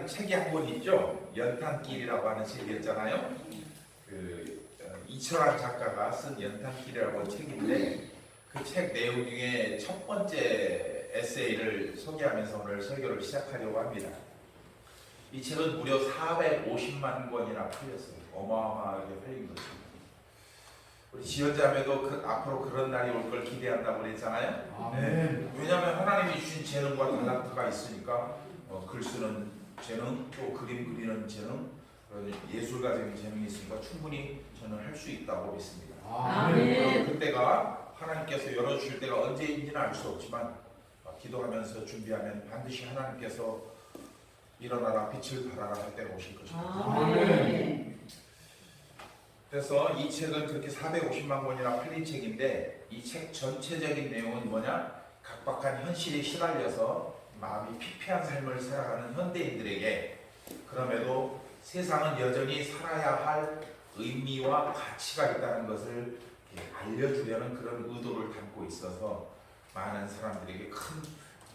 책이 한 권 있죠. 연탄길이라고 하는 책이었잖아요. 이철환 작가가 쓴 연탄길이라고 하는 책인데 그 책 내용 중에 첫 번째 에세이를 소개하면서 오늘 설교를 시작하려고 합니다. 이 책은 무려 450만 권이나 팔렸어요. 어마어마하게 팔린 것입니다. 우리 지연자매도 앞으로 그런 날이 올 걸 기대한다고 그랬잖아요. 네. 왜냐하면 하나님이 주신 재능과 달란트가 있으니까 글 쓰는 재능, 또 그림 그리는 재능, 예술가적인 재능이 있으니까 충분히 저는 할 수 있다고 믿습니다. 아멘. 그때가 하나님께서 열어주실 때가 언제인지는 알 수 없지만 기도하면서 준비하면 반드시 하나님께서 일어나라 빛을 발하라 할 때가 오실 것입니다. 아멘. 그래서 이 책은 그렇게 450만 권이나 팔린 책인데 이 책 전체적인 내용은 뭐냐? 각박한 현실에 시달려서 마음이 피폐한 삶을 살아가는 현대인들에게 그럼에도 세상은 여전히 살아야 할 의미와 가치가 있다는 것을 알려주려는 그런 의도를 담고 있어서 많은 사람들에게 큰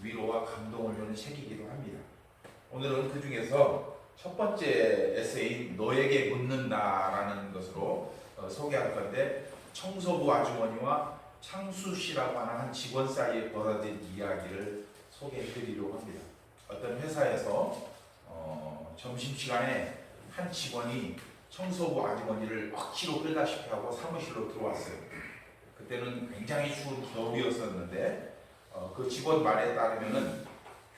위로와 감동을 주는 책이기도 합니다. 오늘은 그 중에서 첫 번째 에세이인 너에게 묻는다라는 것으로 소개할 건데 청소부 아주머니와 창수 씨라고 하는 한 직원 사이에 벌어진 이야기를 소개해 드리려고 합니다. 어떤 회사에서 점심시간에 한 직원이 청소부 아주머니를 억지로 끌다시피 하고 사무실로 들어왔어요. 그때는 굉장히 추운 겨울이었었는데 그 직원 말에 따르면은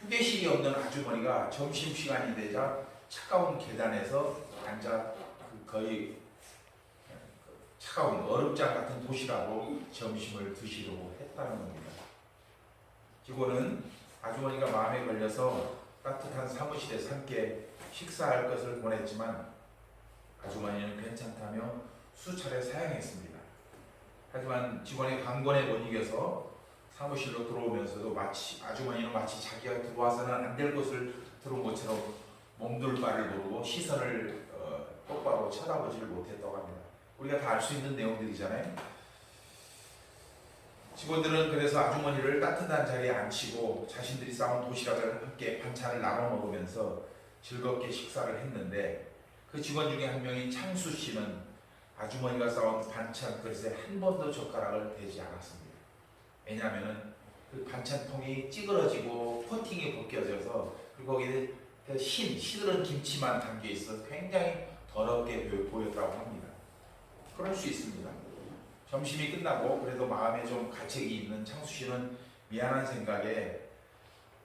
휴게실이 없는 아주머니가 점심시간이 되자 차가운 계단에서 앉아 거의 차가운 얼음장 같은 도시락으로 점심을 드시려고 했다는 겁니다. 직원은 아주머니가 마음에 걸려서 따뜻한 사무실에서 함께 식사할 것을 권했지만 아주머니는 괜찮다며 수차례 사양했습니다. 하지만 직원의 강권에 못 이겨서 사무실로 들어오면서도 아주머니는 마치 자기가 들어와서는 안 될 곳을 들어온 것처럼 몸둘 바를 모르고 시선을 똑바로 쳐다보지를 못했다고 합니다. 우리가 다 알 수 있는 내용들이잖아요. 직원들은 그래서 아주머니를 따뜻한 자리에 앉히고 자신들이 싸온 도시락을 함께 반찬을 나눠 먹으면서 즐겁게 식사를 했는데 그 직원 중에 한 명인 창수 씨는 아주머니가 싸온 반찬 그릇에 한 번도 젓가락을 대지 않았습니다. 왜냐하면 그 반찬통이 찌그러지고 코팅이 벗겨져서 그리고 거기에 시들은 김치만 담겨 있어 굉장히 더럽게 보였다고 합니다. 그럴 수 있습니다. 점심이 끝나고 그래도 마음에 좀 가책이 있는 창수 씨는 미안한 생각에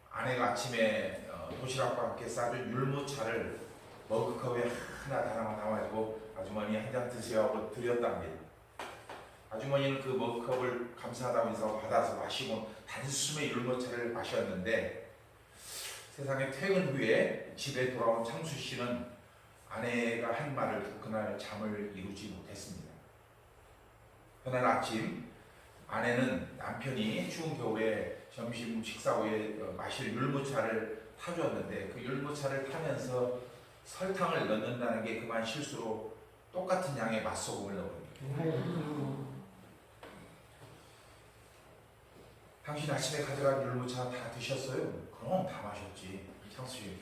아내가 아침에 도시락과 함께 싸준 율무차를 머그컵에 하나 담아가지고 아주머니 한 잔 드세요 하고 드렸답니다. 아주머니는 그 머그컵을 감사하다면서 받아서 마시고 단숨에 율무차를 마셨는데 세상에 퇴근 후에 집에 돌아온 창수 씨는 아내가 한 말을 듣고 그날 잠을 이루지 못했습니다. 그날 아침 아내는 남편이 추운 겨울에 점심 식사 후에 마실 율무차를 타주었는데 그 율무차를 타면서 설탕을 넣는다는 게 그만 실수로 똑같은 양의 맛소금을 넣어버립니다. 당신 아침에 가져간 율무차 다 드셨어요? 그럼 다 마셨지. 창수 씨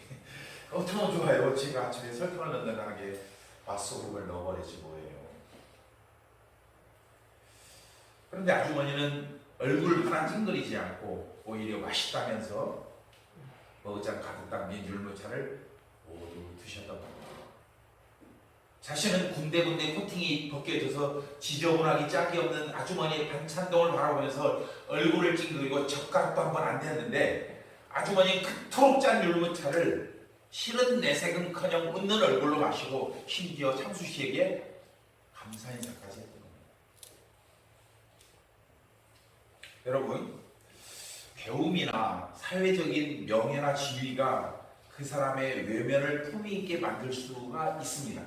어쩌면 좋아요. 제가 아침에 설탕을 넣는다는 게 맛소금을 넣어버리지 뭐예요. 그런데 아주머니는 얼굴 하나 찡그리지 않고 오히려 맛있다면서 머그잔 가득 담긴 율무차를 모두 드셨던 겁니다. 자신은 군데군데 코팅이 벗겨져서 지저분하기 짝이 없는 아주머니의 반찬통을 바라보면서 얼굴을 찡그리고 젓가락도 한 번 안 댔는데 아주머니는 그토록 짠 율무차를 싫은 내색은커녕 웃는 얼굴로 마시고 심지어 창수 씨에게 감사 인사까지 했던 겁니다. 여러분, 배움이나 사회적인 명예나 지위가 그 사람의 외면을 품위 있게 만들 수가 있습니다.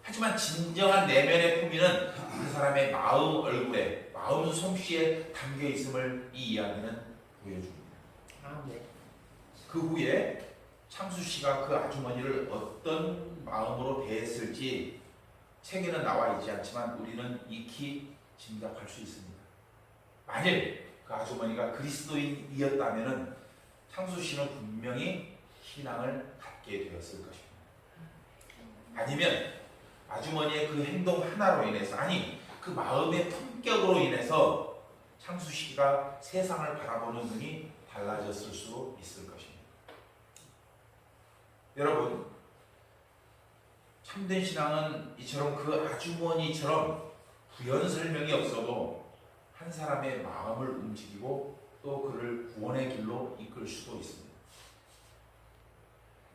하지만 진정한 내면의 품위는 그 사람의 마음 얼굴에, 마음 솜씨에 담겨 있음을 이 이야기는 보여줍니다. 그 후에 창수 씨가 그 아주머니를 어떤 마음으로 대했을지 책에는 나와 있지 않지만 우리는 익히 짐작할 수 있습니다. 만일 그 아주머니가 그리스도인이었다면 창수 씨는 분명히 신앙을 갖게 받게 되었을 것입니다. 아니면 아주머니의 그 행동 하나로 인해서, 아니 그 마음의 품격으로 인해서 창수씨가 세상을 바라보는 눈이 달라졌을 수 있을 것입니다. 여러분, 참된 신앙은 이처럼 그 아주머니처럼 부연 설명이 없어도 한 사람의 마음을 움직이고 또 그를 구원의 길로 이끌 수도 있습니다.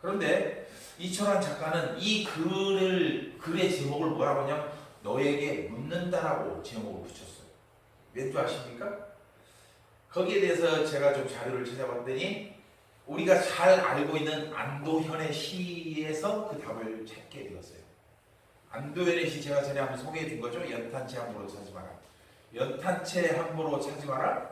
그런데 이철환 작가는 이 글의 제목을 뭐라고 하냐면 너에게 묻는다라고 제목을 붙였어요. 왠지 아십니까? 거기에 대해서 제가 좀 자료를 찾아봤더니 우리가 잘 알고 있는 안도현의 시에서 그 답을 찾게 되었어요. 안도현의 시 제가 전에 한번 소개해 준 거죠. 연탄체 함부로 차지 마라. 연탄체 함부로 차지 마라.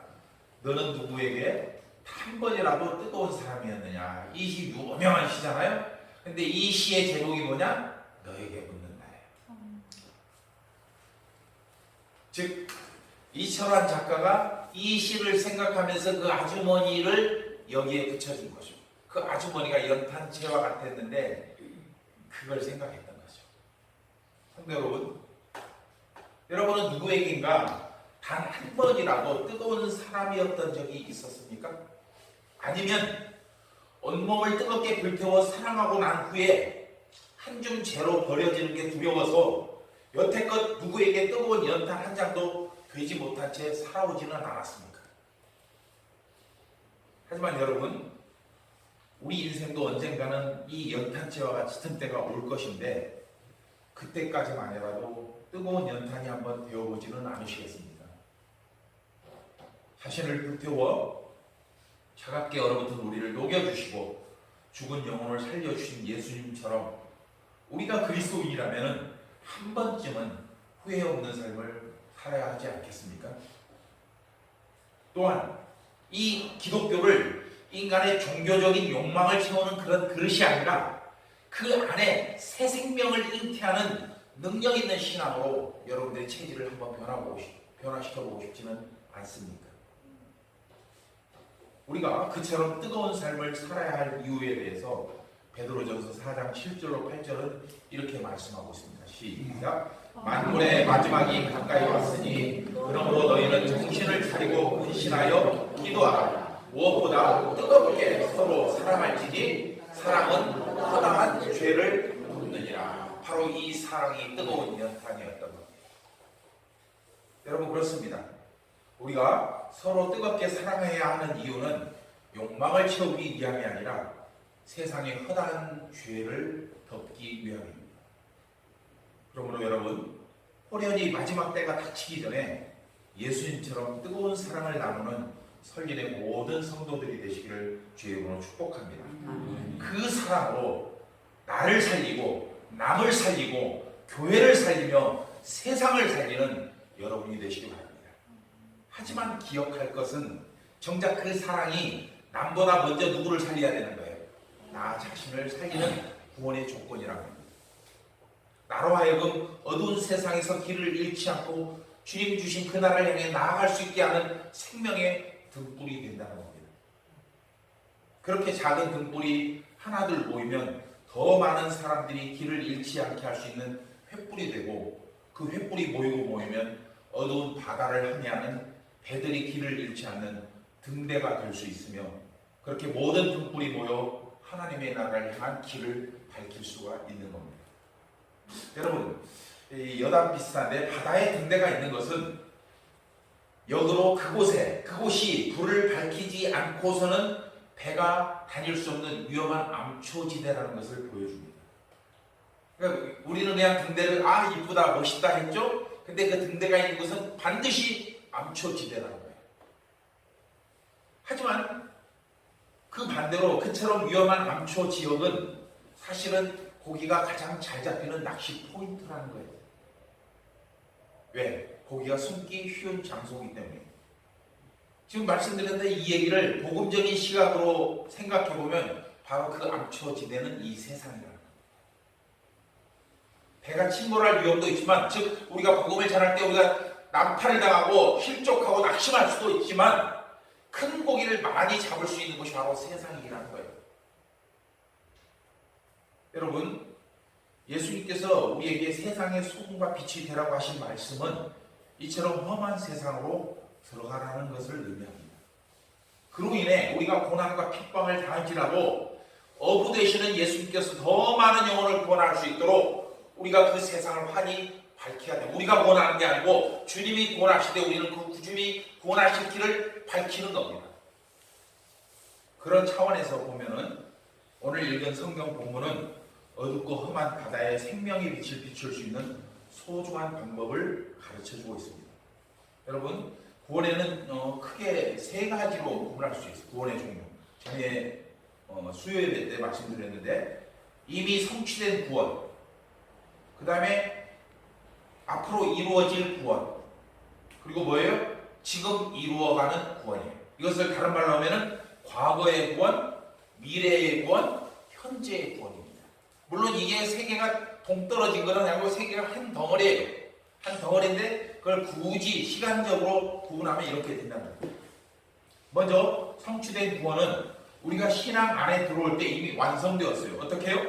너는 누구에게 한 번이라도 뜨거운 사람이었느냐. 이 시 유명한 시잖아요. 근데 이 시의 제목이 뭐냐? 너에게 묻는다예요. 즉 이철환 작가가 이 시를 생각하면서 그 아주머니를 여기에 붙여준 거죠. 그 아주머니가 연탄체와 같았는데 그걸 생각했던 거죠. 성도 여러분, 여러분은 누구에게인가 단 한 번이라도 뜨거운 사람이었던 적이 있었습니까? 아니면 온몸을 뜨겁게 불태워 사랑하고 난 후에 한 줌 재로 버려지는 게 두려워서 여태껏 누구에게 뜨거운 연탄 한 장도 되지 못한 채 살아오지는 않았습니까? 하지만 여러분, 우리 인생도 언젠가는 이 연탄체와 같은 때가 올 것인데 그때까지만이라도 뜨거운 연탄이 한번 되어보지는 않으시겠습니까? 자신을 불태워 차갑게 얼어붙은 우리를 녹여주시고 죽은 영혼을 살려주신 예수님처럼 우리가 그리스도인이라면 한 번쯤은 후회 없는 삶을 살아야 하지 않겠습니까? 또한 이 기독교를 인간의 종교적인 욕망을 채우는 그런 그릇이 아니라 그 안에 새 생명을 잉태하는 능력 있는 신앙으로 여러분들의 체질을 한번 변화시켜보고 싶지는 않습니까? 우리가 그처럼 뜨거운 삶을 살아야 할 이유에 대해서 베드로전서 4장 7절로 8절은 이렇게 말씀하고 있습니다. 시작. 만물의 마지막이 가까이 왔으니 그러므로 너희는 정신을 차리고 근신하여 기도하라. 무엇보다 뜨겁게 서로 사랑할지니 사랑은 허다한 죄를 묻느니라. 바로 이 사랑이 뜨거운 연탄이었던 겁니다. 여러분, 그렇습니다. 우리가 서로 뜨겁게 사랑해야 하는 이유는 욕망을 채우기 위함이 아니라 세상의 허다한 죄를 덮기 위함입니다. 그러므로 여러분, 호련히 마지막 때가 닥치기 전에 예수님처럼 뜨거운 사랑을 나누는 설린의 모든 성도들이 되시기를 주의 이름으로 축복합니다. 그 사랑으로 나를 살리고 남을 살리고 교회를 살리며 세상을 살리는 여러분이 되시기 바랍니다. 하지만 기억할 것은 정작 그 사랑이 남보다 먼저 누구를 살려야 되는 거예요. 나 자신을 살리는 구원의 조건이라고 합니다. 나로 하여금 어두운 세상에서 길을 잃지 않고 주님 주신 그 나라를 향해 나아갈 수 있게 하는 생명의 등불이 된다는 겁니다. 그렇게 작은 등불이 하나둘 모이면 더 많은 사람들이 길을 잃지 않게 할 수 있는 횃불이 되고 그 횃불이 모이면 어두운 바다를 항해하는 배들이 길을 잃지 않는 등대가 될 수 있으며 그렇게 모든 등불이 모여 하나님의 나라를 향한 길을 밝힐 수가 있는 겁니다. 여러분, 여담 비슷한데 바다에 등대가 있는 것은 역으로 그곳이 불을 밝히지 않고서는 배가 다닐 수 없는 위험한 암초지대라는 것을 보여줍니다. 그러니까 우리는 그냥 등대를 이쁘다 멋있다 했죠. 근데 그 등대가 있는 곳은 반드시 암초지대라는 거예요. 하지만 그 반대로 그처럼 위험한 암초 지역은 사실은 고기가 가장 잘 잡히는 낚시 포인트라는 거예요. 왜? 고기가 숨기 쉬운 장소이기 때문에. 지금 말씀드렸는데 이 얘기를 복음적인 시각으로 생각해보면 바로 그 암초지대는 이 세상이라는 거예요. 배가 침몰할 위험도 있지만, 즉 우리가 복음을 전할 때 우리가 난파를 당하고 실족하고 낙심할 수도 있지만 큰 고기를 많이 잡을 수 있는 곳이 바로 세상이라는 거예요. 여러분, 예수님께서 우리에게 세상의 소금과 빛이 되라고 하신 말씀은 이처럼 험한 세상으로 들어가라는 것을 의미합니다. 그로 인해 우리가 고난과 핍박을 당할지라도 어부되시는 예수님께서 더 많은 영혼을 구원할 수 있도록 우리가 그 세상을 환히 밝혀야 돼요. 우리가 구원하는 게 아니고 주님이 구원하실 때 우리는 그 주님이 구원하실 길을 밝히는 겁니다. 그런 차원에서 보면은 오늘 읽은 성경 본문은 어둡고 험한 바다에 생명의 빛을 비출 수 있는 소중한 방법을 가르쳐주고 있습니다. 여러분, 구원에는 크게 세 가지로 구분할 수 있어요. 구원의 종류. 전에 수요예배 때 말씀드렸는데 이미 성취된 구원, 그 다음에 앞으로 이루어질 구원, 그리고 뭐예요? 지금 이루어가는 구원이에요. 이것을 다른 말로 하면은 과거의 구원, 미래의 구원, 현재의 구원입니다. 물론 이게 세 개가 동떨어진 건 아니고 세 개가 한 덩어리예요. 한 덩어리인데 그걸 굳이 시간적으로 구분하면 이렇게 된다는 거예요. 먼저 성취된 구원은 우리가 신앙 안에 들어올 때 이미 완성되었어요. 어떻게 해요?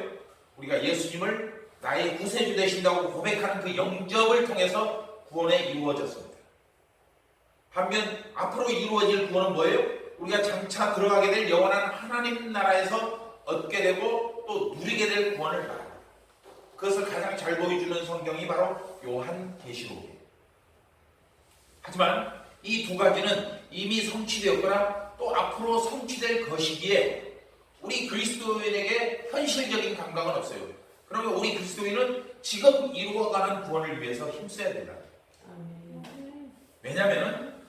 우리가 예수님을 나의 구세주 되신다고 고백하는 그 영접을 통해서 구원에 이루어졌습니다. 반면 앞으로 이루어질 구원은 뭐예요? 우리가 장차 들어가게 될 영원한 하나님 나라에서 얻게 되고 또 누리게 될 구원을 말합니다. 그것을 가장 잘 보여주는 성경이 바로 요한계시록이에요. 하지만 이 두 가지는 이미 성취되었거나 또 앞으로 성취될 것이기에 우리 그리스도인에게 현실적인 감각은 없어요. 그러면 우리 그리스도인은 지금 이루어가는 구원을 위해서 힘써야 된다. 왜냐하면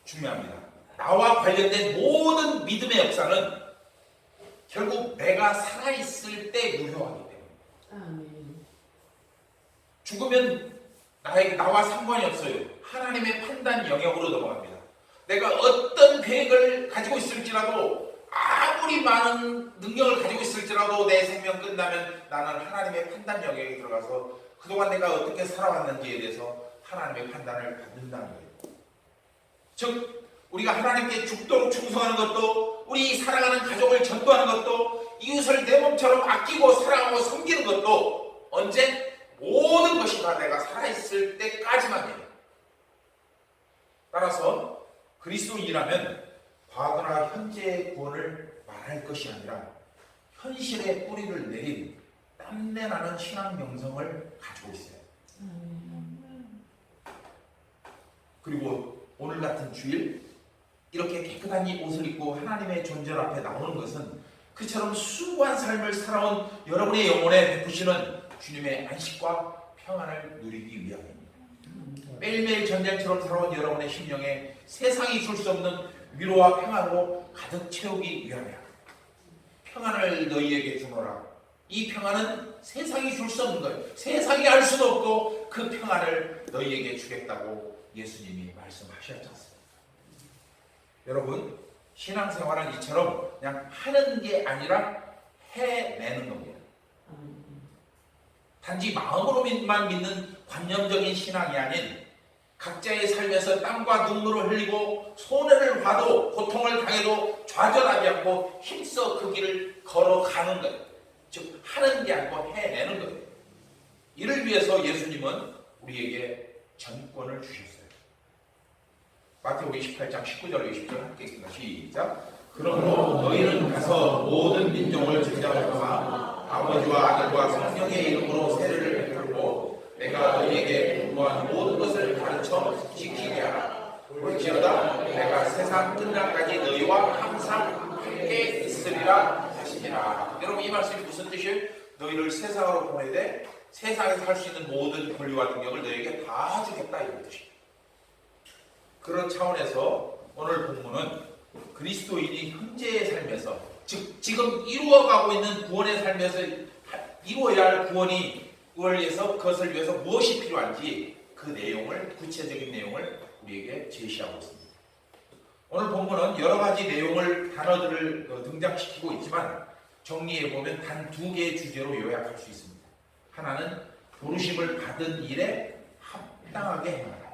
중요합니다. 나와 관련된 모든 믿음의 역사는 결국 내가 살아있을 때 유효하기 때문에 죽으면 나와 상관이 없어요. 하나님의 판단 영역으로 넘어갑니다. 내가 어떤 계획을 가지고 있을지라도 아무리 많은 능력을 가지고 있을지라도 내 생명 끝나면 나는 하나님의 판단 영역에 들어가서 그동안 내가 어떻게 살아왔는지에 대해서 하나님의 판단을 받는다는 거예요. 즉 우리가 하나님께 죽도록 충성하는 것도 우리 사랑하는 가족을 전도하는 것도 이웃을 내 몸처럼 아끼고 사랑하고 섬기는 것도 언제? 모든 것이 다 내가 살아있을 때까지만이에요. 따라서 그리스도인이라면 과거나 현재의 구원을 말할 것이 아니라 현실의 뿌리를 내린 땀내나는 신앙 명성을 가지고 있어요. 그리고 오늘 같은 주일 이렇게 깨끗한 이 옷을 입고 하나님의 존재 앞에 나오는 것은 그처럼 숭고한 삶을 살아온 여러분의 영혼에 베푸시는 주님의 안식과 평안을 누리기 위함입니다. 매일매일 전쟁처럼 살아온 여러분의 심령에 세상이 줄 수 없는 위로와 평안으로 가득 채우기 위함이야. 평안을 너희에게 주노라. 이 평안은 세상이 줄 수 없는 거예요. 세상이 알 수도 없고 그 평안을 너희에게 주겠다고 예수님이 말씀하셨지 않습니까? 여러분, 신앙생활은 이처럼 그냥 하는 게 아니라 해내는 겁니다. 단지 마음으로만 믿는 관념적인 신앙이 아닌 각자의 삶에서 땀과 눈물을 흘리고 손해를 봐도 고통을 당해도 좌절하지 않고 힘써 그 길을 걸어가는 것, 즉 하는 게 아니고 해내는 거예요. 이를 위해서 예수님은 우리에게 전권을 주셨어요. 마태복음 28장 19절 20절 함께 읽습니다. 시작. 그러므로 너희는 가서 모든 민족을 제자로삼아 아버지와 아들과 성령의 이름으로 세례를 베풀고 내가 너희에게 분부한 모든 것을 가르쳐 지키게 하라. 볼지어다 내가 세상 끝날까지 너희와 항상 함께 있으리라 하시니라. 여러분, 이 말씀이 무슨 뜻이에요? 너희를 세상으로 보내되 세상에서 할 수 있는 모든 권리와 능력을 너희에게 다 주겠다, 이런 뜻입니다. 그런 차원에서 오늘 본문은 그리스도인이 현재의 삶에서, 즉 지금 이루어가고 있는 구원의 삶에서 이루어야 할 구원이 위해서 그것을 위해서 무엇이 필요한지 그 내용을, 구체적인 내용을 우리에게 제시하고 있습니다. 오늘 본문은 여러 가지 내용을, 단어들을 등장시키고 있지만 정리해보면 단 두 개의 주제로 요약할 수 있습니다. 하나는 부르심을 받은 일에 합당하게 행하라.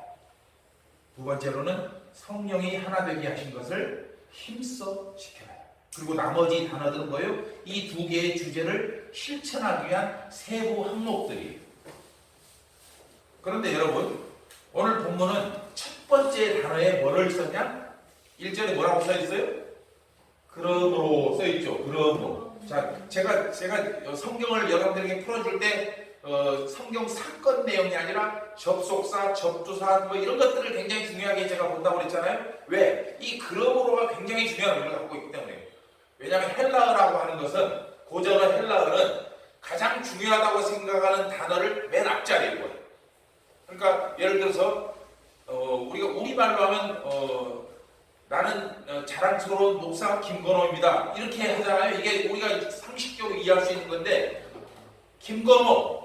두 번째로는 성령이 하나 되게 하신 것을 힘써 지켜라. 그리고 나머지 단어들은 뭐예요? 이 두 개의 주제를 실천하기 위한 세부 항목들이에요. 그런데 여러분, 오늘 본문은 첫 번째 단어에 뭐를 썼냐? 1절에 뭐라고 써있어요? 그러므로 써있죠. 그러므로. 자, 제가 성경을 여러분들에게 풀어줄 때 성경 사건 내용이 아니라 접속사, 접두사 뭐 이런 것들을 굉장히 중요하게 제가 본다고 그랬잖아요. 왜? 이 그러므로가 굉장히 중요한 의미를 갖고 있기 때문에. 왜냐하면 헬라어라고 하는 것은, 고전어 헬라어는 가장 중요하다고 생각하는 단어를 맨 앞자리에 둬요. 그러니까 예를 들어서 우리가 우리말로 하면 나는 자랑스러운 목사 김건호입니다. 이렇게 하잖아요. 이게 우리가 상식적으로 이해할 수 있는 건데, 김건호는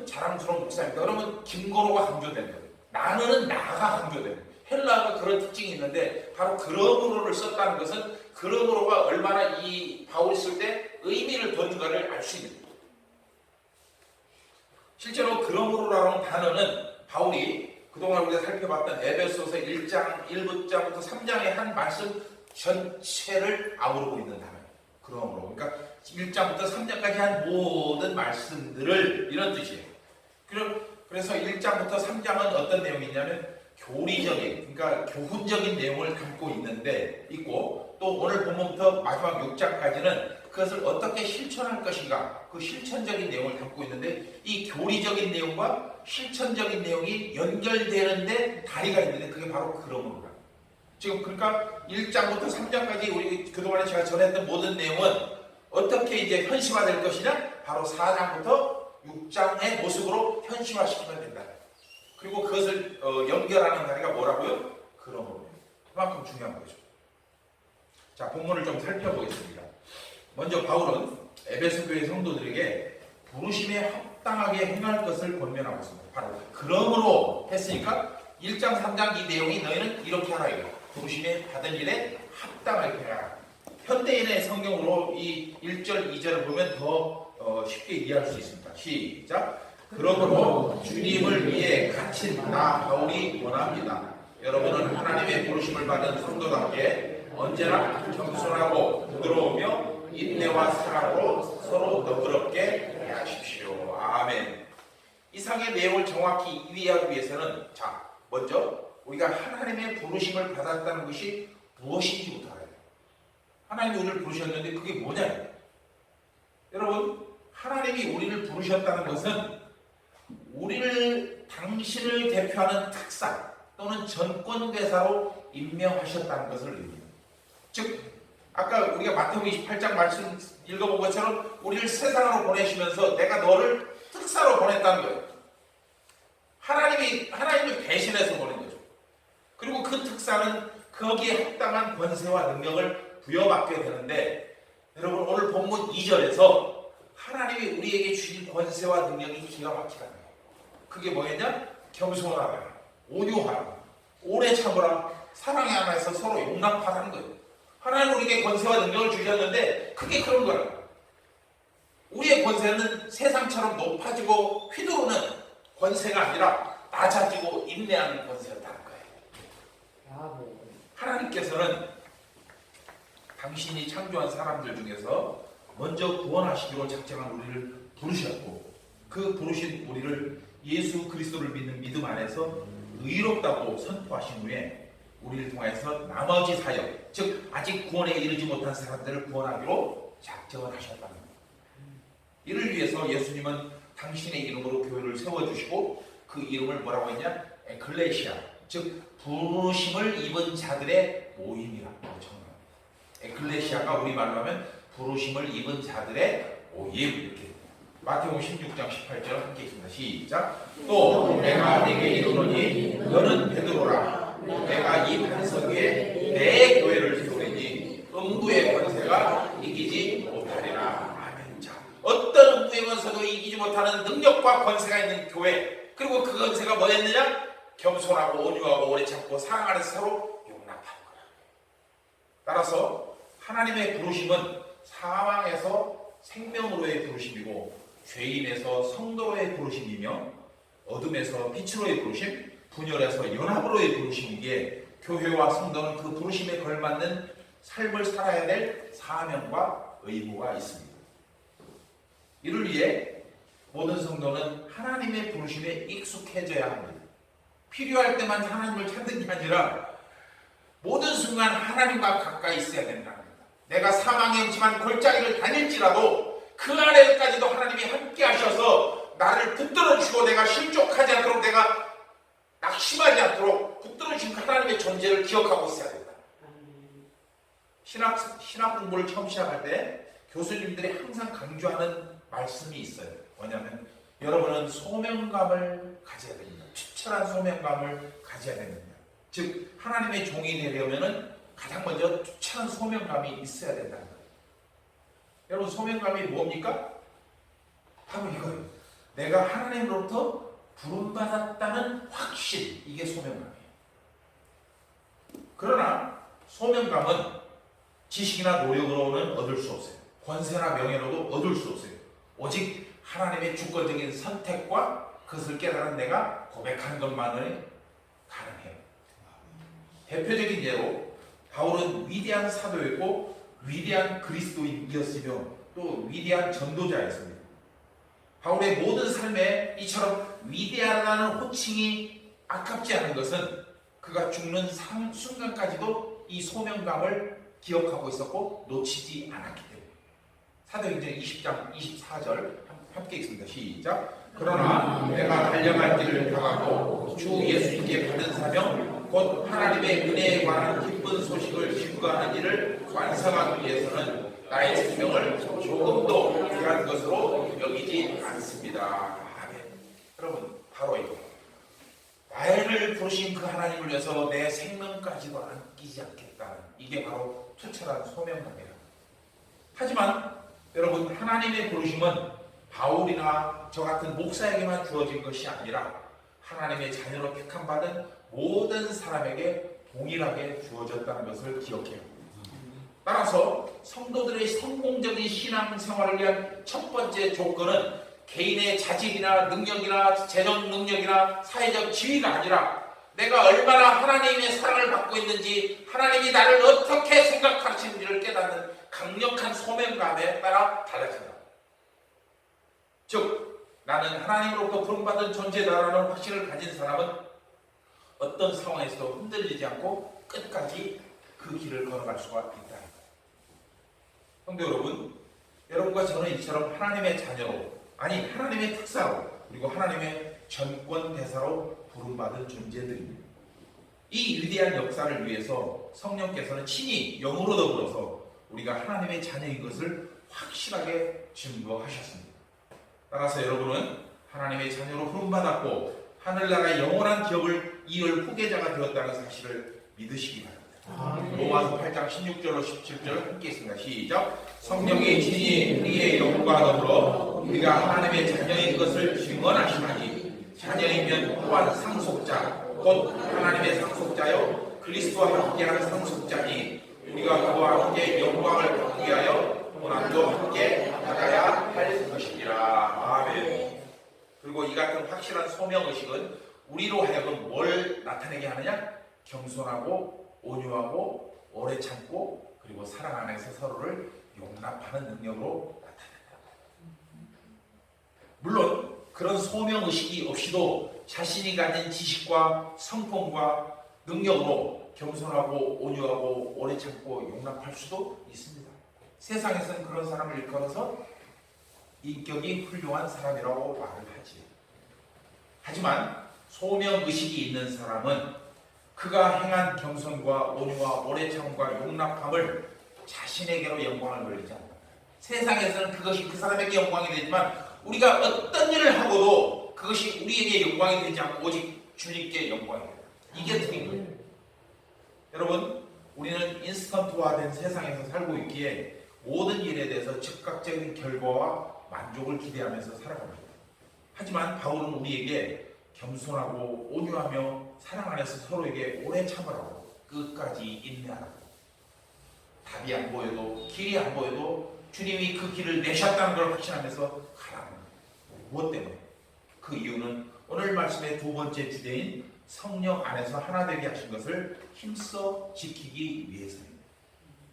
자랑스러운 목사입니다. 그러면 김건호가 강조되는 거예요. 나는 나가 강조되는 거예요. 헬라어가 그런 특징이 있는데, 바로 그러므로를 썼다는 것은 그러므로가 얼마나 이 바울이 쓸 때 의미를 뒀는가를 알 수 있는 거예요. 실제로 그러므로라는 단어는 바울이 그동안 우리가 살펴봤던 에베소서 1장 1부장부터 3장의 한 말씀 전체를 아우르고 있는 단어예요. 그러므로. 그러니까 1장부터 3장까지 한 모든 말씀들을, 이런 뜻이에요. 그래서 1장부터 3장은 어떤 내용이 있냐면 교리적인, 그러니까 교훈적인 내용을 담고 있고, 또 오늘 본문부터 마지막 6장까지는 그것을 어떻게 실천할 것인가, 그 실천적인 내용을 담고 있는데, 이 교리적인 내용과 실천적인 내용이 연결되는데 다리가 있는데, 그게 바로 그러므로라. 지금 그러니까 1장부터 3장까지 우리 그동안에 제가 전했던 모든 내용은 어떻게 이제 현실화될 것이냐? 바로 4장부터 6장의 모습으로 현실화시키면 된다. 그리고 그것을 연결하는 다리가 뭐라고요? 그러므로. 그만큼 중요한 거죠. 자, 본문을 좀 살펴보겠습니다. 먼저 바울은 에베소 교회 성도들에게 부르심에 합당하게 행할 것을 권면하고 있습니다. 바로 그러므로 했으니까 1장 3장 이 내용이 너희는 이렇게 하라 이거예요. 부르심에 받은 일에 합당하게 해라. 현대인의 성경으로 이 1절 2절을 보면 더 쉽게 이해할 수 있습니다. 시작. 그러므로 주님을 위해 갇힌 나 바울이 원합니다. 여러분은 하나님의 부르심을 받은 성도답게 언제나 겸손하고 부드러우며 인내와 사랑으로 서로 너그럽게 대하십시오. 아멘. 이상의 내용을 정확히 이해하기 위해서는, 자, 먼저 우리가 하나님의 부르심을 받았다는 것이 무엇인지부터 알아야 돼요. 하나님이 우리를 부르셨는데 그게 뭐냐? 여러분, 하나님이 우리를 부르셨다는 것은 당신을 대표하는 특사 또는 전권대사로 임명하셨다는 것을 의미합니다. 즉, 아까 우리가 마태복음 28장 말씀 읽어본 것처럼 우리를 세상으로 보내시면서 내가 너를 특사로 보냈다는 거예요. 하나님을 대신해서 보낸 거죠. 그리고 그 특사는 거기에 합당한 권세와 능력을 부여받게 되는데, 여러분 오늘 본문 2절에서 하나님이 우리에게 주신 권세와 능력이 기가 막히다는 거예요. 그게 뭐였냐? 겸손하라, 온유하라, 오래 참으라, 사랑의 안에서 서로 용납하라는 거예요. 하나님은 우리에게 권세와 능력을 주셨는데 그게 그런 거예요. 우리의 권세는 세상처럼 높아지고 휘두르는 권세가 아니라 낮아지고 인내하는 권세였다는 거예요. 하나님께서는 당신이 창조한 사람들 중에서 먼저 구원하시기로 작정한 우리를 부르셨고, 그 부르신 우리를 예수 그리스도를 믿는 믿음 안에서 의롭다고 선포하신 후에 우리를 통해서 나머지 사역, 즉 아직 구원에 이르지 못한 사람들을 구원하기로 작정을 하셨다는 겁니다. 이를 위해서 예수님은 당신의 이름으로 교회를 세워주시고 그 이름을 뭐라고 했냐? 에클레시아, 즉 부르심을 입은 자들의 모임이라고 정합니다. 에클레시아가 우리말로 하면 부르심을 입은 자들의 모임, 이렇게. 마태복음 16장 18절 함께 읽습니다. 시작. 또 내가 네게 이르노니 너는 베드로라. 내가 이 반석 위에 내 교회를 세우리니 음부의 권세가 이기지 못하리라. 아멘. 자, 어떤 음부의 권세도 이기지 못하는 능력과 권세가 있는 교회, 그리고 그 권세가 뭐였느냐? 겸손하고 온유하고 오래 참고 사랑 안에서 서로 용납하는 거라. 따라서 하나님의 부르심은 사망에서 생명으로의 부르심이고, 죄인에서 성도로의 부르심이며, 어둠에서 빛으로의 부르심, 분열에서 연합으로의 부르심이기에 교회와 성도는 그 부르심에 걸맞는 삶을 살아야 될 사명과 의무가 있습니다. 이를 위해 모든 성도는 하나님의 부르심에 익숙해져야 합니다. 필요할 때만 하나님을 찾는 게 아니라 모든 순간 하나님과 가까이 있어야 된다는 겁니다. 내가 사망의 음침한 골짜기를 다닐지라도 그 안에까지도 하나님이 함께 하셔서 나를 붙들어 주시고 내가 실족하지 않도록 내가 낙심하지 않도록 붙들어 주신 하나님의 존재를 기억하고 있어야 된다. 신학 공부를 처음 시작할 때 교수님들이 항상 강조하는 말씀이 있어요. 뭐냐면 여러분은 소명감을 가져야 됩니다. 투철한 소명감을 가져야 됩니다. 즉 하나님의 종이 되려면은 가장 먼저 투철한 소명감이 있어야 된다는 거예요. 여러분 소명감이 뭡니까? 바로 이거예요. 내가 하나님으로부터 부름받았다는 확신, 이게 소명감이에요. 그러나 소명감은 지식이나 노력으로는 얻을 수 없어요. 권세나 명예로도 얻을 수 없어요. 오직 하나님의 주권적인 선택과 그것을 깨달은 내가 고백하는 것만이 가능해요. 대표적인 예로 바울은 위대한 사도였고 위대한 그리스도인이었으며 또 위대한 전도자였습니다. 바울의 모든 삶에 이처럼 위대하다는 호칭이 아깝지 않은 것은 그가 죽는 순간까지도 이 소명감을 기억하고 있었고 놓치지 않았기 때문에. 사도행전 20장 24절 함께 읽습니다. 시작. 그러나 내가 달려갈 길을 향하고 주 예수님께 받은 사명 곧 하나님의 은혜에 관한 기쁜 소식을 증거하는 일을 완성하기 위해서는 나의 생명을 조금도 귀한 것으로 여기지 않습니다. 아멘. 여러분 바로 이거. 나를 부르신 그 하나님을 위해서 내 생명까지도 아끼지 않겠다는 이게 바로 투철한 소명감이에요. 하지만 여러분 하나님의 부르심은 바울이나 저 같은 목사에게만 주어진 것이 아니라 하나님의 자녀로 택함받은 모든 사람에게 동일하게 주어졌다는 것을 기억해요. 따라서 성도들의 성공적인 신앙생활을 위한 첫 번째 조건은 개인의 자질이나 능력이나 재정 능력이나 사회적 지위가 아니라 내가 얼마나 하나님의 사랑을 받고 있는지 하나님이 나를 어떻게 생각하시는지를 깨닫는 강력한 소명감에 따라 달라진다. 즉 나는 하나님으로부터 부름받은 존재다라는 확신을 가진 사람은 어떤 상황에서도 흔들리지 않고 끝까지 그 길을 걸어갈 수가 있다. 성도 여러분, 여러분과 저는 이처럼 하나님의 자녀로 아니 하나님의 특사로 그리고 하나님의 전권 대사로 부름받은 존재들입니다. 이 위대한 역사를 위해서 성령께서는 친히 영으로 더불어서 우리가 하나님의 자녀인 것을 확실하게 증거하셨습니다. 따라서 여러분은 하나님의 자녀로 부름받았고 하늘나라의 영원한 기업을 이을 후계자가 되었다는 사실을 믿으시기 바랍니다. 로마서 8장 16절로 17절 함께 있습니다. 시작. 성령이 친히 우리의 영과 더불어 우리가 하나님의 자녀인 것을 증언하시나니 자녀이면 또한 상속자 곧 하나님의 상속자요 그리스도와 함께하는 상속자니 우리가 그와 함께 영광을 받기 위하여 고난도 함께 받아야 할 것이니라. 아멘. 그리고 이 같은 확실한 소명의식은 우리로 하여금 뭘 나타내게 하느냐? 겸손하고 온유하고 오래 참고 그리고 사랑 안에서 서로를 용납하는 능력으로 나타낸다. 물론 그런 소명의식이 없이도 자신이 가진 지식과 성품과 능력으로 겸손하고 온유하고 오래 참고 용납할 수도 있습니다. 세상에서는 그런 사람을 일컬어서 인격이 훌륭한 사람이라고 말을 하지. 하지만 소명의식이 있는 사람은 그가 행한 겸손과 온유와 오래 참음과 용납함을 자신에게로 영광을 돌리지 않는다. 세상에서는 그것이 그 사람에게 영광이 되지만 우리가 어떤 일을 하고도 그것이 우리에게 영광이 되지 않고 오직 주님께 영광이 된다. 이게 틀린 거예요. 여러분, 우리는 인스턴트화된 세상에서 살고 있기에 모든 일에 대해서 즉각적인 결과와 만족을 기대하면서 살아갑니다. 하지만 바울은 우리에게 겸손하고 온유하며 사랑 안에서 서로에게 오래 참으라고 끝까지 인내하라고 답이 안 보여도 길이 안 보여도 주님이 그 길을 내셨다는 걸 확신하면서 가라는 거예요. 무엇 때문에? 그 이유는 오늘 말씀의 두 번째 주제인 성령 안에서 하나 되게 하신 것을 힘써 지키기 위해서입니다.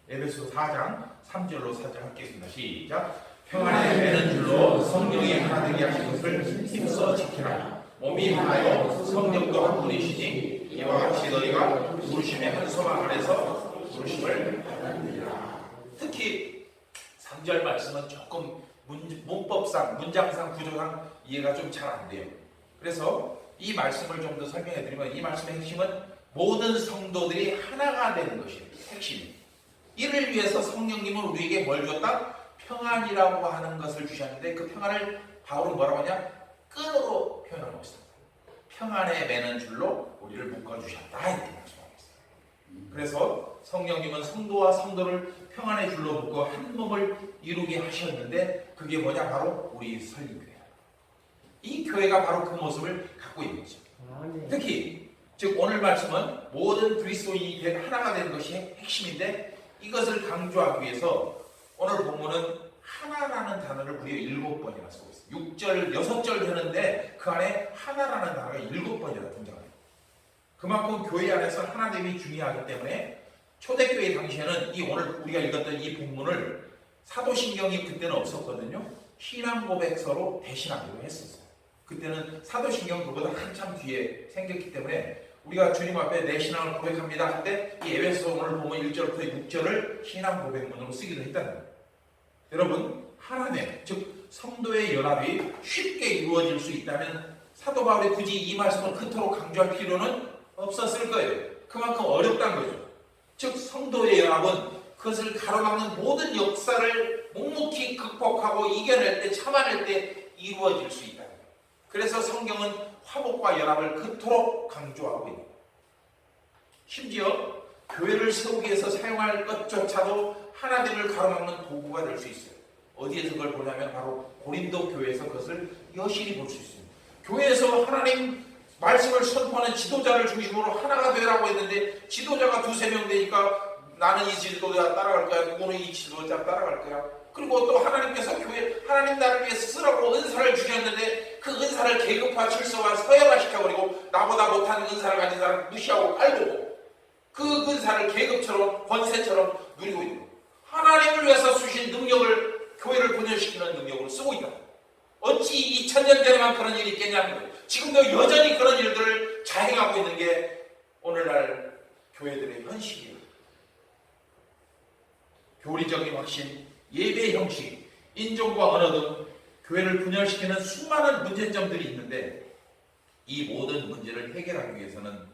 에베소 4장 3절로 4절 함께했습니다. 시작. 평안에 매는 줄로 성령이 하나 되게 하신 것을 힘써 지키라. 몸이 하나요 성령도 한 분이시니 이와 같이 너희가 부르심의 한 소망 안에서 부르심을 받느니라. 특히 3절 말씀은 조금 문법상 문장상 구조상 이해가 좀 잘 안 돼요. 그래서 이 말씀을 좀 더 설명해 드리면 이 말씀의 핵심은 모든 성도들이 하나가 되는 것이 핵심입니다. 이를 위해서 성령님은 우리에게 뭘 줬다? 평안이라고 하는 것을 주셨는데 그 평안을 바울은 뭐라고 하냐? 끈으로 표현하고 있습니다. 평안에 매는 줄로 우리를 묶어주셨다 이렇게 말씀하고 있어요. 그래서 성령님은 성도와 성도를 평안의 줄로 묶어 한 몸을 이루게 하셨는데 그게 뭐냐? 바로 우리 설립교회예요. 이 교회가 바로 그 모습을 갖고 있는 거죠. 특히 즉 오늘 말씀은 모든 그리스도인이 하나가 되는 것이 핵심인데 이것을 강조하기 위해서 오늘 본문은 하나라는 단어를 무려 7번이나 쓰고 있어요. 6절 되는데 그 안에 하나라는 단어가 7번이나 등장해요. 그만큼 교회 안에서 하나됨이 중요하기 때문에 초대교회 당시에는 이 오늘 우리가 읽었던 이 본문을 사도신경이 그때는 없었거든요. 신앙 고백서로 대신하기로 했었어요. 그때는 사도신경 그보다 한참 뒤에 생겼기 때문에 우리가 주님 앞에 내 신앙을 고백합니다 할 때 이 에베소 오늘 보면 1절부터 6절을 신앙 고백문으로 쓰기도 했다는 거예요. 여러분 하나님 즉 성도의 연합이 쉽게 이루어질 수 있다면 사도 바울이 굳이 이 말씀을 그토록 강조할 필요는 없었을 거예요. 그만큼 어렵다는 거죠. 즉 성도의 연합은 그것을 가로막는 모든 역사를 묵묵히 극복하고 이겨낼 때 참아낼 때 이루어질 수 있다. 그래서 성경은 화목과 연합을 그토록 강조하고 있는 거예요. 심지어 교회를 세우기 위해서 사용할 것조차도 하나됨을 가로막는 도구가 될 수 있어요. 어디에서 그걸 보냐면 바로 고린도 교회에서 그것을 여실히 볼 수 있습니다. 교회에서 하나님 말씀을 선포하는 지도자를 중심으로 하나가 되라고 했는데 지도자가 2-3명 되니까 나는 이 지도자 따라갈 거야, 누구는 이 지도자 따라갈 거야. 그리고 또 하나님께서 교회 하나님 나를 위해서 쓰라고 은사를 주셨는데 그 은사를 계급화, 질서화, 서열화 시켜버리고 나보다 못하는 은사를 가진 사람 무시하고 깔보고 그 은사를 계급처럼 권세처럼 누리고 있는 거예요. 하나님을 위해서 주신 능력을 교회를 분열시키는 능력으로 쓰고 있다. 어찌 2000년 전에만 그런 일이 있겠냐는 거예요. 지금도 여전히 그런 일들을 자행하고 있는 게 오늘날 교회들의 현실이에요. 교리적인 확신, 예배 형식, 인종과 언어 등 교회를 분열시키는 수많은 문제점들이 있는데 이 모든 문제를 해결하기 위해서는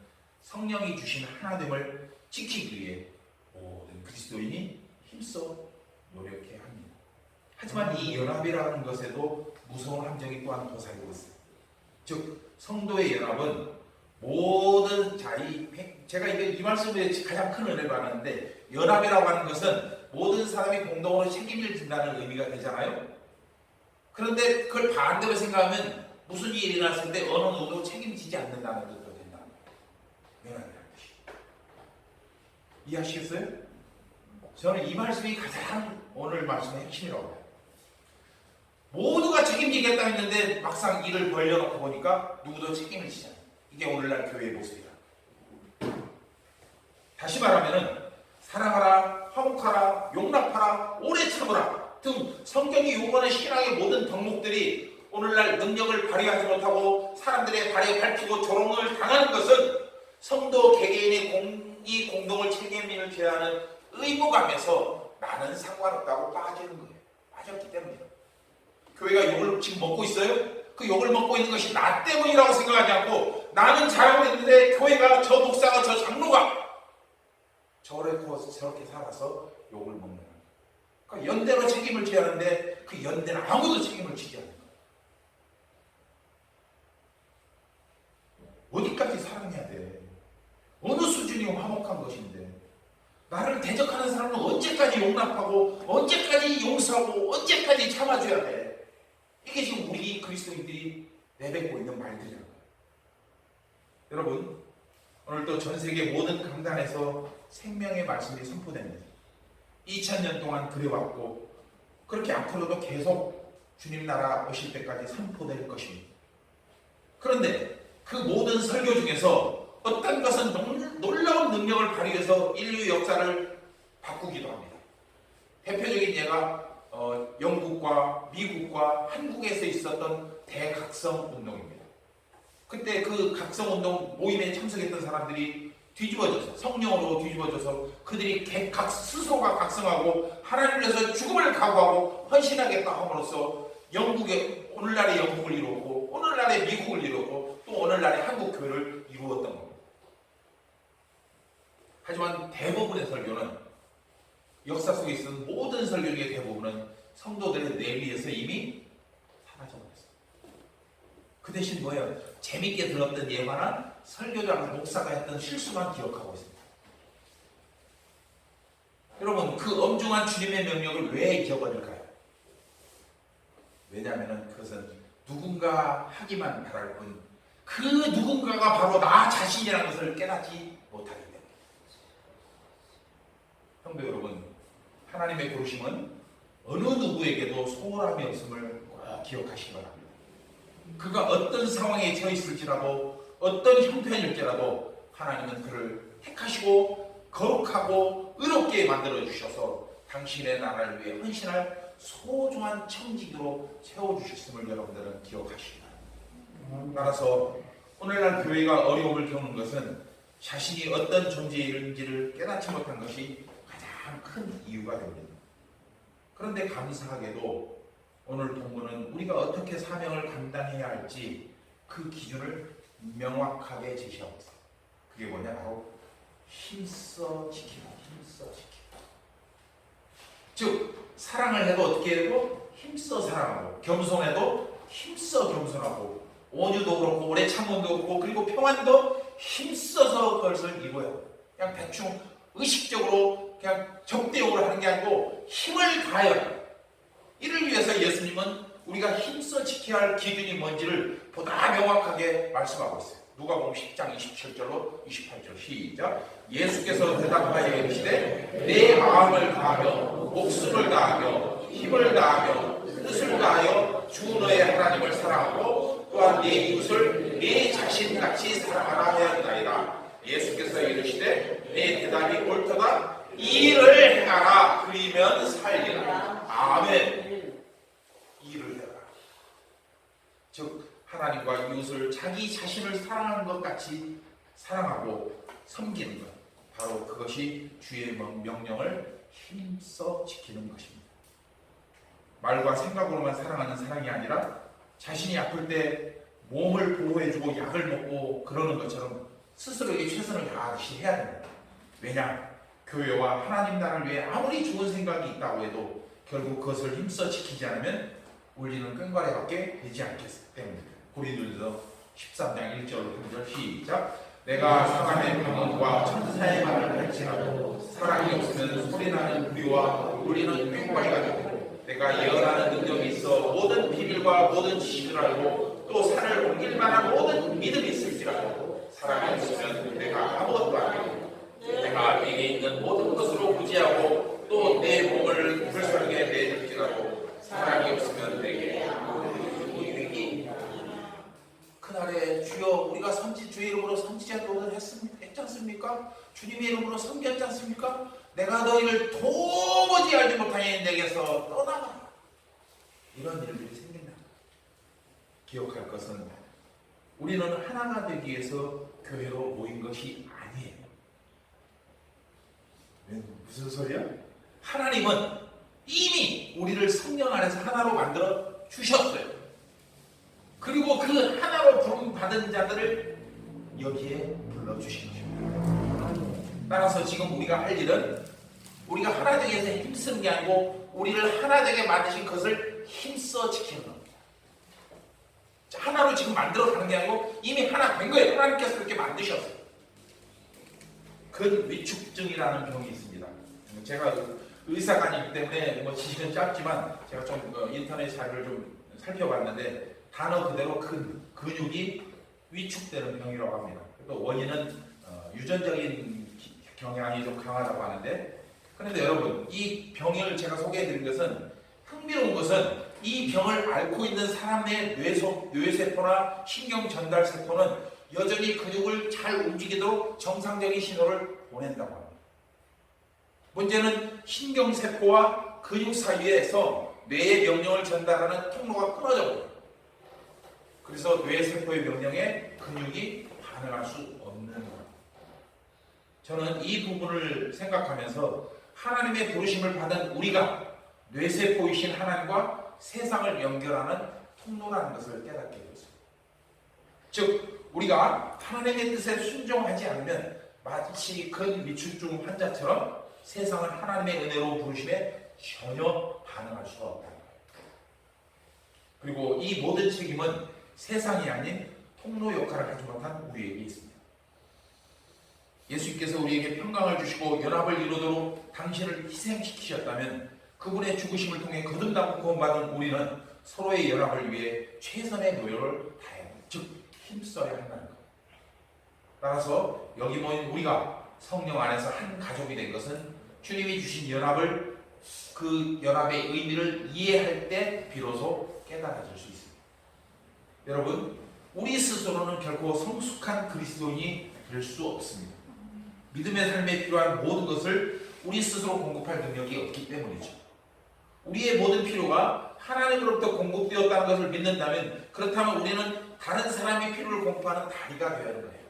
성령이 주신 하나됨을 지키기 위해 모든 그리스도인이 힘써 노력해야 합니다. 하지만 이 연합이라는 것에도 무서운 함정이 또한 도사리고 있어요. 즉 성도의 연합은 모든 제가 이 말씀에 가장 큰 은혜를 받았는데 연합이라고 하는 것은 모든 사람이 공동으로 책임을 진다는 의미가 되잖아요. 그런데 그걸 반대로 생각하면 무슨 일이 일어났을 때 어느 누구도 책임지지 않는다는 것도 된다는 거예요. 연합이라는 것이. 이해하시겠어요? 저는 이 말씀이 가장 오늘 말씀의 핵심이라고 해요. 모두가 책임지겠다 했는데 막상 일을 벌려놓고 보니까 누구도 책임을 지지 않아요. 이게 오늘날 교회의 모습이다. 다시 말하면은 사랑하라, 화목하라, 용납하라, 오래 참으라 등 성경이 요구하는 신앙의 모든 덕목들이 오늘날 능력을 발휘하지 못하고 사람들의 발에 밟히고 조롱을 당하는 것은 성도 개개인의 공동을 책임을 져야 하는 의무감에서 나는 상관없다고 빠지는 거예요. 빠졌기 때문이에요. 교회가 욕을 지금 먹고 있어요? 그 욕을 먹고 있는 것이 나 때문이라고 생각하지 않고 나는 잘하고 있는데 교회가 저 목사가 저 장로가 저렇게 살아서 욕을 먹는 거예요. 그러니까 연대로 책임을 져야 하는데 그 연대는 아무도 책임을 지지 않는 거예요. 어디까지 사랑해야 돼? 어느 수준이 화목한 것인데 나를 대적하는 사람은 언제까지 용납하고 언제까지 용서하고 언제까지 참아줘야 돼? 이게 지금 우리 그리스도인들이 내뱉고 있는 말들이라는 거예요. 여러분 오늘도 전 세계 모든 강단에서 생명의 말씀이 선포됩니다. 2000년 동안 그래왔고 그렇게 앞으로도 계속 주님 나라 오실 때까지 선포될 것입니다. 그런데 그 모든 설교 중에서 어떤 것은 놀라운 능력을 발휘해서 인류 역사를 바꾸기도 합니다. 대표적인 예가 영국과 미국과 한국에서 있었던 대각성 운동입니다. 그때 그 각성 운동 모임에 참석했던 사람들이 뒤집어져서 성령으로 뒤집어져서 그들이 스스로가 각성하고 하나님을 위해서 죽음을 각오하고 헌신하겠다 함으로써 오늘날의 영국을 이루었고 오늘날의 미국을 이루었고 또 오늘날의 한국 교회를 이루었던 겁니다. 하지만 대부분의 설교는 역사 속에 있었던 모든 설교 중의 대부분은 성도들의 뇌리에서 이미 사라져버렸어요. 그 대신 뭐예요? 재밌게 들었던 예화나 설교자나 목사가 했던 실수만 기억하고 있습니다. 여러분, 그 엄중한 주님의 명령을 왜 잊어버릴까요? 왜냐하면 그것은 누군가 하기만 바랄 뿐 그 누군가가 바로 나 자신이라는 것을 깨닫지 못하기 때문에. 성도 여러분, 하나님의 부르심은 어느 누구에게도 소홀함이 없음을 꼭 기억하시기 바랍니다. 그가 어떤 상황에 처해 있을지라도 어떤 형편일지라도 하나님은 그를 택하시고 거룩하고 의롭게 만들어 주셔서 당신의 나라를 위해 헌신할 소중한 청지기로 세워주셨음을 여러분들은 기억하시기 바랍니다. 따라서 오늘날 교회가 어려움을 겪는 것은 자신이 어떤 존재인지를 깨닫지 못한 것이 가장 큰 이유가 됩니다. 그런데 감사하게도 오늘 본문은 우리가 어떻게 사명을 감당해야 할지 그 기준을 명확하게 제시하고 있어요. 그게 뭐냐? 바로 힘써 지키라. 힘써 지키라. 즉 사랑을 해도 어떻게 해도 힘써 사랑하고 겸손해도 힘써 겸손하고 온유도 그렇고 오래 참음도 그렇고 그리고 평안도 힘써서 그것을 이루어요. 그냥 대충 의식적으로 그냥 적대적으로 하는 게 아니고 힘을 다해야 해요. 이를 위해서 예수님은 우리가 힘써 지켜야 할 기준이 뭔지를 보다 명확하게 말씀하고 있어요. 누가복음 10장 27절로 28절 시작. 예수께서 대답하여 이르시되 내 마음을 다하며 목숨을 다하며 힘을 다하며 뜻을 다하여 주 너의 하나님을 사랑하고 또한 내 이웃을 내 자신같이 사랑하라 하였나이다. 예수께서 이르시되 내 대답이 옳도다. 일을 행하라. 그리면 살리라. 아멘. 일을 해라. 즉 하나님과 이웃을 자기 자신을 사랑하는 것 같이 사랑하고 섬기는 것, 바로 그것이 주의 명령을 힘써 지키는 것입니다. 말과 생각으로만 사랑하는 사랑이 아니라 자신이 아플 때 몸을 보호해주고 약을 먹고 그러는 것처럼 스스로에게 최선을 다하듯이 해야 됩니다. 왜냐? 교회와 하나님 나라를 위해 아무리 좋은 생각이 있다고 해도 결국 그것을 힘써 지키지 않으면 우리는 끈과래밖에 되지 않기 때문입니다. 고린도전서 13장 1절로 3절 시작. 내가 사람의 병원과 천사의 말을 할지라도 사랑이 없으면 소리나는 우리와 우리는 꽹과리가 되고 내가 예언하는 능력이 있어 모든 비밀과 모든 지식을 알고 또 산을 옮길 만한 모든 믿음이 있을지라도 사랑이 없으면 내가 아무것도 아니고 내가 내게 있는 모든 것으로 부지하고 또 내 몸을 불쌍하게 내줄지라도 사랑이 없으면 내게 아무것도 유익이 그날에 주여 우리가 주의 이름으로 선지자 노릇을 했지 않습니까? 주님의 이름으로 섬겼지 않습니까? 내가 너희를 도무지 알지 못하니 내게서 떠나가라. 이런 일들이 생긴다. 기억할 것은 우리는 하나가 되기 위해서 교회로 모인 것이 아니에요. 무슨 소리야? 하나님은 이미 우리를 성령 안에서 하나로 만들어 주셨어요. 그리고 그 하나로 부름받은 자들을 여기에 불러주신 것입니다. 따라서 지금 우리가 할 일은 우리가 하나 되기 위해서 힘쓰는 게 아니고 우리를 하나 되게 만드신 것을 힘써 지키는 겁니다. 하나로 지금 만들어 가는 게 아니고 이미 하나 된 거예요. 하나님께서 그렇게 만드셨어요. 근위축증이라는 병이 있습니다. 제가 의사가 아니기 때문에 지식은 짧지만 제가 좀 인터넷 자료를 좀 살펴봤는데 단어 그대로 근육이 위축되는 병이라고 합니다. 또 원인은 유전적인 경향이 좀 강하다고 하는데, 그런데 여러분 이 병을 제가 소개해드린 것은 흥미로운 것은 이 병을 앓고 있는 사람의 뇌세포나 신경 전달 세포는 여전히 근육을 잘 움직이도록 정상적인 신호를 보낸다고 합니다. 문제는 신경세포와 근육 사이에서 뇌의 명령을 전달하는 통로가 끊어져 버려요. 그래서 뇌세포의 명령에 근육이 반응할 수 없는 거예요. 저는 이 부분을 생각하면서 하나님의 부르심을 받은 우리가 뇌세포이신 하나님과 세상을 연결하는 통로라는 것을 깨닫게 되었습니다. 즉 우리가 하나님의 뜻에 순종하지 않으면 마치 근위축증 환자처럼 세상은 하나님의 은혜로 부르심에 전혀 반응할 수가 없다는 거예요. 그리고 이 모든 책임은 세상이 아닌 통로 역할을 하지 못한 우리에게 있습니다. 예수님께서 우리에게 평강을 주시고 연합을 이루도록 당신을 희생시키셨다면 그분의 죽으심을 통해 거듭나고 구원받은 우리는 서로의 연합을 위해 최선의 노력을 다해야 합니다. 즉 힘써야 한다는 것. 따라서 여기 모인 우리가 성령 안에서 한 가족이 된 것은 주님이 주신 연합을 그 연합의 의미를 이해할 때 비로소 깨달아질 수 있습니다. 여러분, 우리 스스로는 결코 성숙한 그리스도인이 될 수 없습니다. 믿음의 삶에 필요한 모든 것을 우리 스스로 공급할 능력이 없기 때문이죠. 우리의 모든 필요가 하나님으로부터 공급되었다는 것을 믿는다면 그렇다면 우리는 다른 사람의 필요를 공급하는 다리가 되어야 하는 거예요.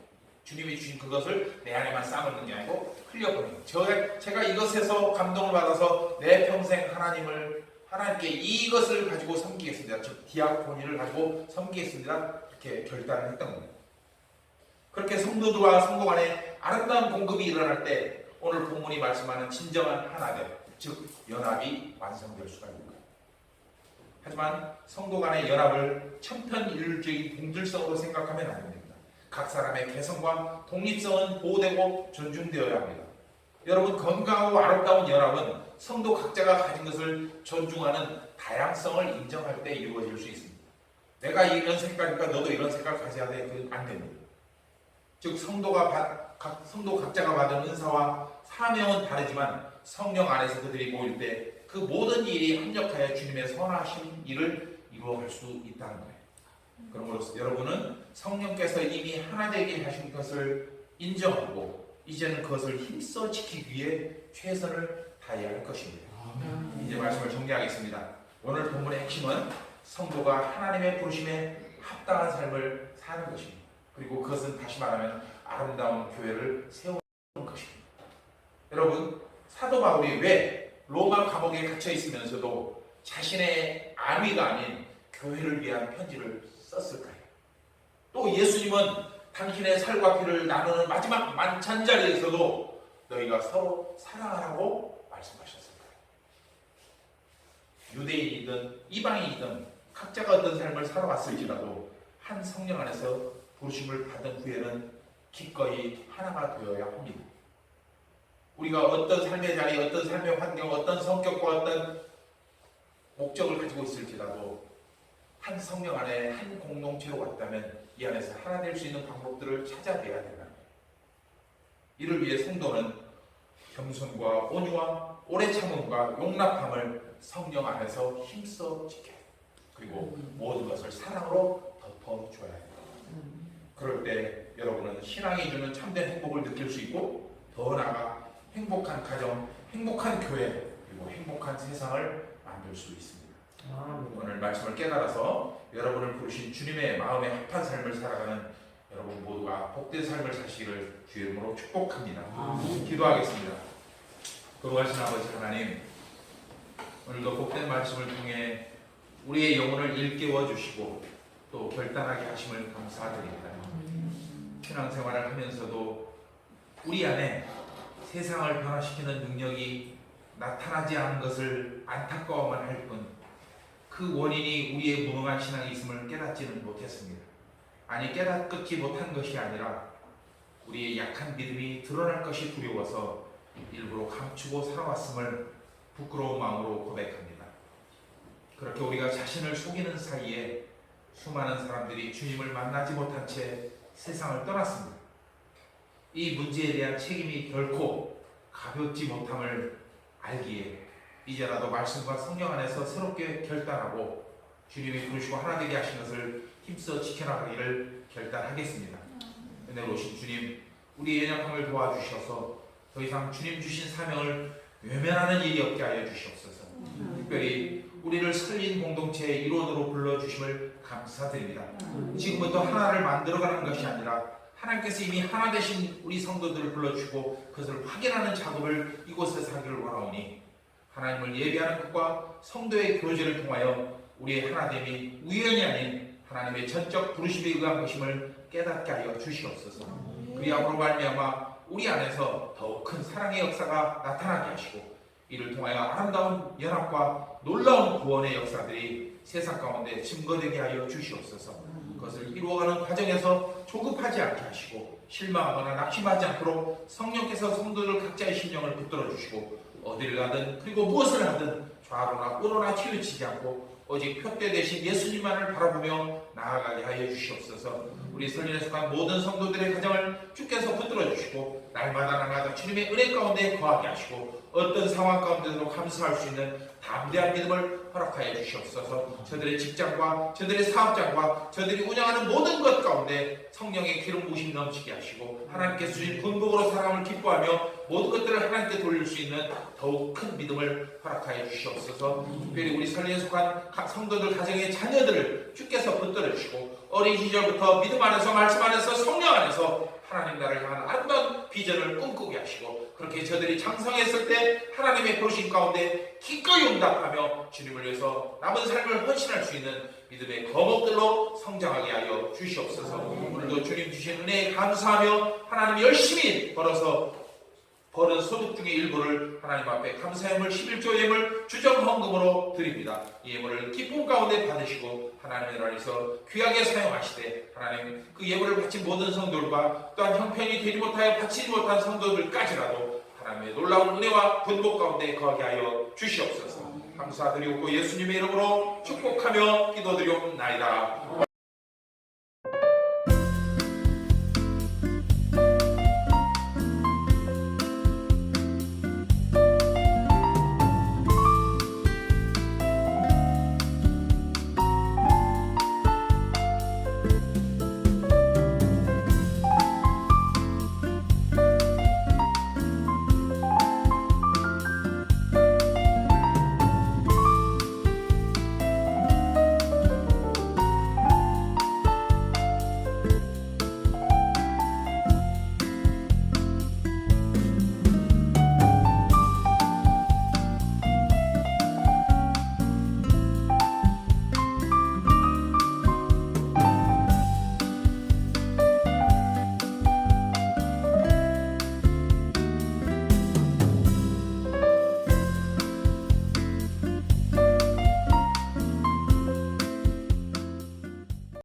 주님이 주신 그것을 내 안에만 쌓아놓는 게 아니고 흘려보내는 거예요. 제가 이것에서 감동을 받아서 내 평생 하나님께 이것을 가지고 섬기겠습니다. 즉 디아코니를 가지고 섬기겠습니다. 이렇게 결단을 했던 겁니다. 그렇게 성도들과 성도 간에 아름다운 공급이 일어날 때 오늘 본문이 말씀하는 진정한 하나됨, 즉 연합이 완성될 수가 있는 거예요. 하지만 성도 간의 연합을 천편일률적인 동질성으로 생각하면 안 됩니다. 각 사람의 개성과 독립성은 보호되고 존중되어야 합니다. 여러분, 건강하고 아름다운 연합은 성도 각자가 가진 것을 존중하는 다양성을 인정할 때 이루어질 수 있습니다. 내가 이런 색깔이니까 너도 이런 색깔 가져야 돼. 그건 안 됩니다. 즉 성도 각자가 받은 은사와 사명은 다르지만 성령 안에서 그들이 모일 때 그 모든 일이 합력하여 주님의 선하신 일을 이루어갈 수 있다는 거예요. 그러므로 여러분은 성령께서 이미 하나 되게 하신 것을 인정하고 이제는 그것을 힘써 지키기 위해 최선을 다해야 할 것입니다. 이제 말씀을 정리하겠습니다. 오늘 본문의 핵심은 성도가 하나님의 부르심에 합당한 삶을 사는 것입니다. 그리고 그것은 다시 말하면 아름다운 교회를 세우는 것입니다. 여러분, 사도 바울이 왜 로마 감옥에 갇혀 있으면서도 자신의 안위가 아닌 교회를 위한 편지를 썼을까요? 또 예수님은 당신의 살과 피를 나누는 마지막 만찬 자리에서도 너희가 서로 사랑하라고 말씀하셨을까요? 유대인이든 이방인이든 각자가 어떤 삶을 살아왔을지라도 한 성령 안에서 부르심을 받은 후에는 기꺼이 하나가 되어야 합니다. 우리가 어떤 삶의 자리, 어떤 삶의 환경, 어떤 성격과 어떤 목적을 가지고 있을지라도 한 성령 안에 한 공동체로 왔다면 이 안에서 하나 될 수 있는 방법들을 찾아내야 된다. 이를 위해 성도는 겸손과 온유와 오래 참음과 용납함을 성령 안에서 힘써 지켜야 합니다. 그리고 모든 것을 사랑으로 덮어줘야 합니다. 그럴 때 여러분은 신앙이 주는 참된 행복을 느낄 수 있고 더 나아가 행복한 가정, 행복한 교회, 그리고 행복한 세상을 만들 수 있습니다. 오늘 말씀을 깨달아서 여러분을 부르신 주님의 마음에 합한 삶을 살아가는 여러분 모두가 복된 삶을 사시기를 주의 이름으로 축복합니다. 기도하겠습니다. 거룩하신 아버지 하나님, 오늘도 복된 말씀을 통해 우리의 영혼을 일깨워 주시고 또 결단하게 하심을 감사드립니다. 신앙생활을 하면서도 우리 안에 세상을 변화시키는 능력이 나타나지 않은 것을 안타까워만 할 뿐 그 원인이 우리의 무능한 신앙이 있음을 깨닫지는 못했습니다. 아니, 깨닫지 못한 것이 아니라 우리의 약한 믿음이 드러날 것이 두려워서 일부러 감추고 살아왔음을 부끄러운 마음으로 고백합니다. 그렇게 우리가 자신을 속이는 사이에 수많은 사람들이 주님을 만나지 못한 채 세상을 떠났습니다. 이 문제에 대한 책임이 결코 가볍지 못함을 알기에 이제라도 말씀과 성령 안에서 새롭게 결단하고 주님이 부르시고 하나 되게 하신 것을 힘써 지켜나가기를 결단하겠습니다. 은혜로우신 주님, 우리의 연약함을 도와주셔서 더 이상 주님 주신 사명을 외면하는 일이 없게 하여 주시옵소서. 특별히 우리를 살린 공동체의 일원으로 불러주심을 감사드립니다. 지금부터 하나를 만들어가는 것이 아니라 하나님께서 이미 하나 되신 우리 성도들을 불러주고 그것을 확인하는 작업을 이곳에서 하기를 원하오니 하나님을 예배하는 것과 성도의 교제를 통하여 우리의 하나됨이 우연이 아닌 하나님의 전적 부르심에 의한 것임을 깨닫게 하여 주시옵소서. 그리함으로 말미암아 우리 안에서 더욱 큰 사랑의 역사가 나타나게 하시고 이를 통하여 아름다운 연합과 놀라운 구원의 역사들이 세상 가운데 증거되게 하여 주시옵소서. 그것을 이루어가는 과정에서 조급하지 않게 하시고 실망하거나 낙심하지 않도록 성령께서 성도들 각자의 심령을 붙들어 주시고 어디를 가든 그리고 무엇을 하든 좌로나 우로나 치우치지 않고 오직 표대 대신 예수님만을 바라보며 나아가게 하여 주시옵소서. 우리 설린에 속한 모든 성도들의 가정을 주께서 붙들어 주시고 날마다 주님의 은혜 가운데 거하게 하시고 어떤 상황 가운데도 감수할 수 있는 담대한 믿음을 허락하여 주시옵소서. 저들의 직장과 저들의 사업장과 저들이 운영하는 모든 것 가운데 성령의 기름 부으심 넘치게 하시고 하나님께서 주신 분복으로 사람을 기뻐하며 모든 것들을 하나님께 돌릴 수 있는 더욱 큰 믿음을 허락하여 주시옵소서. 특별히 우리 설린에 속한 각 성도들 가정의 자녀들을 주께서 붙들어 주시고 어린 시절부터 믿음 안에서 말씀 안에서 성령 안에서 하나님 나라를 향한 아름다운 비전을 꿈꾸게 하시고 그렇게 저들이 장성했을 때 하나님의 부르심 가운데 기꺼이 응답하며 주님을 위해서 남은 삶을 헌신할 수 있는 믿음의 거목들로 성장하게 하여 주시옵소서. 오늘도 주님 주신 은혜에 감사하며 하나님 열심히 버는 소득 중의 일부를 하나님 앞에 감사의 예물 11조 예물 주정 헌금으로 드립니다. 이 예물을 기쁨 가운데 받으시고 하나님의 나라에서 귀하게 사용하시되 하나님 그 예물을 바친 모든 성도들과 또한 형편이 되지 못하여 바치지 못한 성도들까지라도 하나님의 놀라운 은혜와 분복 가운데 거하게 하여 주시옵소서. 감사드리고 예수님의 이름으로 축복하며 기도드리옵나이다.